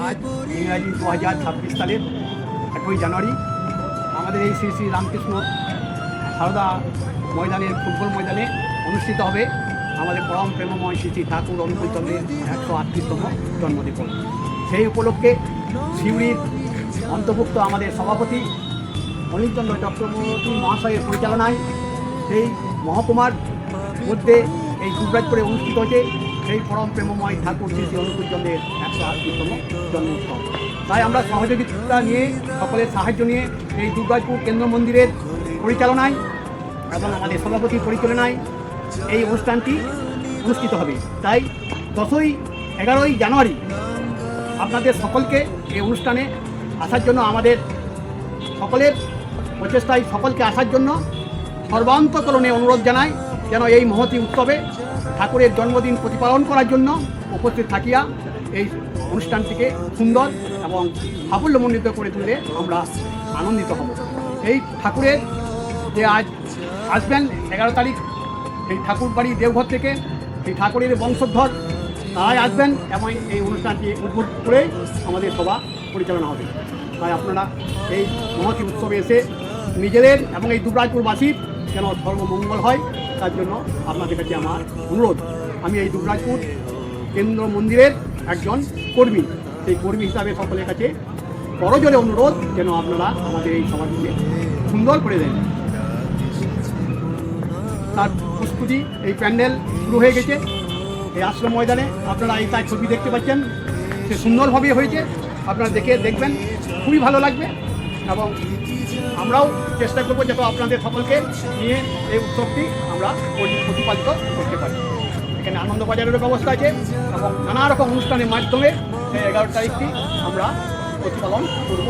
আজ ইংরাজি 2026 সালের 8ই জানুয়ারি আমাদের এই শ্রী শ্রী রামকৃষ্ণ সারদা ময়দানের ফুটবল ময়দানে অনুষ্ঠিত হবে আমাদের পরম প্রেমময় শ্রী শ্রী ঠাকুর অনুকূলচন্দ্রের 138তম জন্মদিবস। সেই উপলক্ষে সিউড়ির অন্তর্ভুক্ত আমাদের সভাপতি অনিলচন্দ্র চক্রবর্তী মহাশয়ের পরিচালনায় সেই মহকুমার মধ্যে এই দুবরাজপুরে অনুষ্ঠিত হয়েছে সেই পরম প্রেমময় ঠাকুর শ্রী শ্রী অনুকূলচন্দ্রের 138তম জন্মোৎসব। তাই আমরা সহযোগিতা নিয়ে সকলের সাহায্য নিয়ে এই দুবরাজপুর কেন্দ্র মন্দিরের পরিচালনায় এবং আমাদের সভাপতির পরিচালনায় এই অনুষ্ঠানটি অনুষ্ঠিত হবে। তাই 10ই 11ই জানুয়ারি আপনাদের সকলকে এই অনুষ্ঠানে আসার জন্য আমাদের সকলের প্রচেষ্টায় সকলকে আসার জন্য সর্বান্তকরণে অনুরোধ জানাই, যেন এই মহতী উৎসবে ঠাকুরের জন্মদিন প্রতিপালন করার জন্য উপস্থিত থাকিয়া এই অনুষ্ঠানটিকে সুন্দর এবং সাফল্যমণ্ডিত করে তুললে আমরা আনন্দিত হব। এই ঠাকুরের যে আজ আসবেন 11 তারিখ এই ঠাকুর বাড়ি দেওঘর থেকে এই ঠাকুরের বংশধর তারাই আসবেন এবং এই অনুষ্ঠানটি উদ্বোধন করে আমাদের সভা পরিচালনা হবে। তাই আপনারা এই মহতী উৎসবে এসে নিজেদের এবং এই দুবরাজপুরবাসীর যেন সর্বমঙ্গল হয় তার জন্য আপনাদের কাছে আমার অনুরোধ। আমি এই দুবরাজপুর কেন্দ্র মন্দিরের একজন কর্মী, সেই কর্মী হিসাবে সকলের কাছে করজোরে অনুরোধ যেন আপনারা আমাদের এই সভাটিকে সুন্দর করে দেন। তার প্রস্তুতি এই প্যান্ডেল শুরু হয়ে গেছে এই আশ্রম ময়দানে। আপনারা এই তার ছবি দেখতে পাচ্ছেন, সে সুন্দরভাবে হয়েছে। আপনারা দেখবেন খুবই ভালো লাগবে এবং আমরাও চেষ্টা করবো যাতে আপনাদের সকলকে নিয়ে এই উৎসবটি আমরা প্রতিপালিত করতে পারি। এখানে আনন্দবাজারের ব্যবস্থা আছে এবং নানা রকম অনুষ্ঠানের মাধ্যমে এই 11 তারিখটি আমরা প্রতিপালন করব।